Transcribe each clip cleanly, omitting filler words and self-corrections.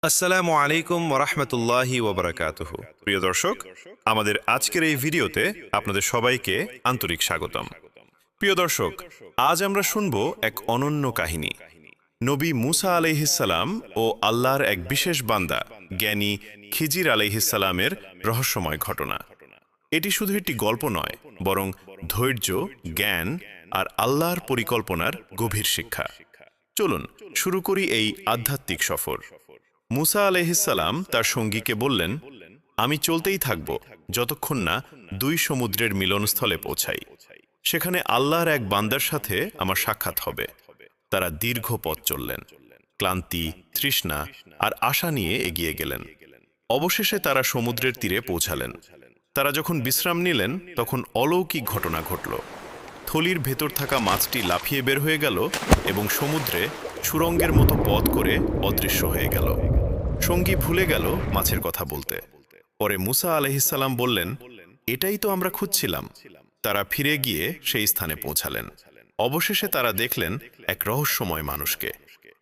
আসসালামু আলাইকুম ওরহমতুল্লাহি ওবরাকাতুহু। প্রিয় দর্শক, আমাদের আজকের এই ভিডিওতে আপনাদের সবাইকে আন্তরিক স্বাগতম। প্রিয় দর্শক, আজ আমরা শুনব এক অনন্য কাহিনী। নবী মুসা আলাইহিসসালাম ও আল্লাহর এক বিশেষ বান্দা জ্ঞানী খিজির আলাইহিসসালামের রহস্যময় ঘটনা। এটি শুধু একটি গল্প নয়, বরং ধৈর্য, জ্ঞান আর আল্লাহর পরিকল্পনার গভীর শিক্ষা। চলুন শুরু করি এই আধ্যাত্মিক সফর। মুসা আলাইহিসসালাম তার সঙ্গীকে বললেন, আমি চলতেই থাকব যতক্ষণ না দুই সমুদ্রের মিলনস্থলে পৌঁছাই। সেখানে আল্লাহর এক বান্দার সাথে আমার সাক্ষাৎ হবে। তারা দীর্ঘ পথ চললেন, ক্লান্তি, তৃষ্ণা আর আশা নিয়ে এগিয়ে গেলেন। অবশেষে তারা সমুদ্রের তীরে পৌঁছালেন। তারা যখন বিশ্রাম নিলেন, তখন অলৌকিক ঘটনা ঘটল। থলির ভেতর থাকা মাছটি লাফিয়ে বের হয়ে গেল এবং সমুদ্রে সুরঙ্গের মতো পথ করে অদৃশ্য হয়ে গেল। সঙ্গী ভুলে গেল মাছের কথা বলতে। পরে মুসা আলাইহিসসালাম বললেন, এটাই তো আমরা খুঁজছিলাম। তারা ফিরে গিয়ে সেই স্থানে পৌঁছালেন। অবশেষে তারা দেখলেন এক রহস্যময় মানুষকে।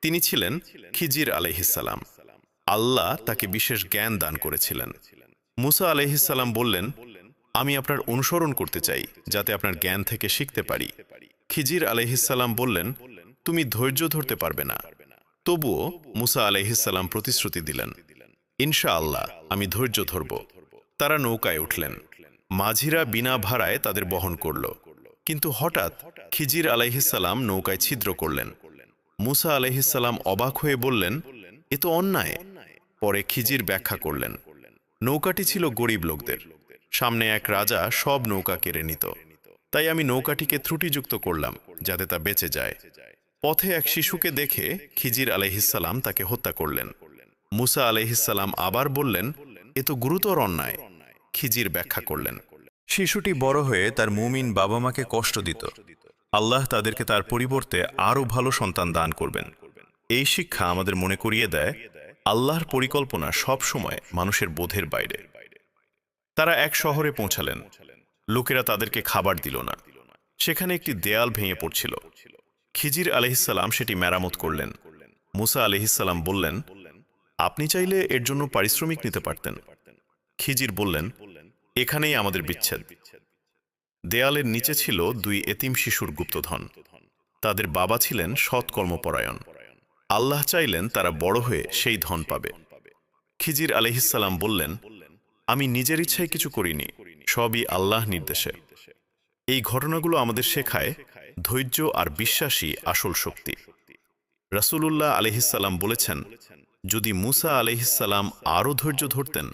তিনি ছিলেন খিজির আলাইহিসসালাম। আল্লাহ তাকে বিশেষ জ্ঞান দান করেছিলেন। মুসা আলাইহিসসালাম বললেন, আমি আপনার অনুসরণ করতে চাই, যাতে আপনার জ্ঞান থেকে শিখতে পারি। খিজির আলাইহিসসালাম বললেন, তুমি ধৈর্য ধরতে পারবে না। তবুও মুসা আলাইহিসসালাম প্রতিশ্রুতি দিলেন, ইনশাআল্লাহ আমি ধৈর্য ধরব। তারা নৌকায় উঠলেন। মাঝিরা বিনা ভাড়ায় তাদের বহন করল। কিন্তু হঠাৎ খিজির আলাইহিসসালাম নৌকায় ছিদ্র করলেন। মুসা আলাইহিসসালাম অবাক হয়ে বললেন, এ তো অন্যায়। পরে খিজির ব্যাখ্যা করলেন, নৌকাটি ছিল গরিব লোকদের। সামনে এক রাজা সব নৌকা কেড়ে নিত। তাই আমি নৌকাটিকে ত্রুটিযুক্ত করলাম, যাতে তা বেঁচে যায়। পথে এক শিশুকে দেখে খিজির আলাইহিসসালাম তাকে হত্যা করলেন। মুসা আলাইহিসসালাম আবার বললেন, এ তো গুরুতর অন্যায়। খিজির ব্যাখ্যা করলেন, শিশুটি বড় হয়ে তার মুমিন বাবা মাকে কষ্ট দিত। আল্লাহ তাদেরকে তার পরিবর্তে আরও ভালো সন্তান দান করবেন। এই শিক্ষা আমাদের মনে করিয়ে দেয়, আল্লাহর পরিকল্পনা সব সময় মানুষের বোধের বাইরে। তারা এক শহরে পৌঁছালেন। লোকেরা তাদেরকে খাবার দিল না। সেখানে একটি দেয়াল ভেঙে পড়ছিল। খিজির আলাইহিসসালাম সেটি মেরামত করলেন। মুসা আলাইহিসসালাম বললেন, আপনি চাইলে এর জন্য পারিশ্রমিক নিতে পারতেন। খিজির বললেন, এখানেই আমাদের বিচ্ছেদ। দেয়ালের নিচে ছিল দুই এতিম শিশুর গুপ্তধন। তাদের বাবা ছিলেন সৎকর্মপরায়ণ। আল্লাহ চাইলেন তারা বড় হয়ে সেই ধন পাবে। খিজির আলাইহিসসালাম বললেন, আমি নিজের ইচ্ছায় কিছু করিনি, সবই আল্লাহ নির্দেশে। এই ঘটনাগুলো আমাদের শেখায়, ধৈর্য আর বিশ্বাসই আসল শক্তি। রাসূলুল্লাহ আলাইহিসসালাম বলেছেন, যদি মুসা আলাইহিসসালাম আরও ধৈর্য ধরতেন,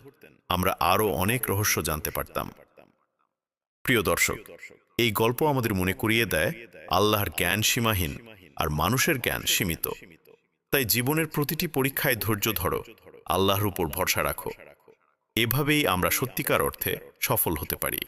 আমরা আরও অনেক রহস্য জানতে পারতাম। প্রিয় দর্শক, এই গল্প আমাদের মনে করিয়ে দেয়, আল্লাহর জ্ঞান সীমাহীন আর মানুষের জ্ঞান সীমিত। তাই জীবনের প্রতিটি পরীক্ষায় ধৈর্য ধরো, আল্লাহর উপর ভরসা রাখো। এভাবেই আমরা সত্যিকার অর্থে সফল হতে পারি।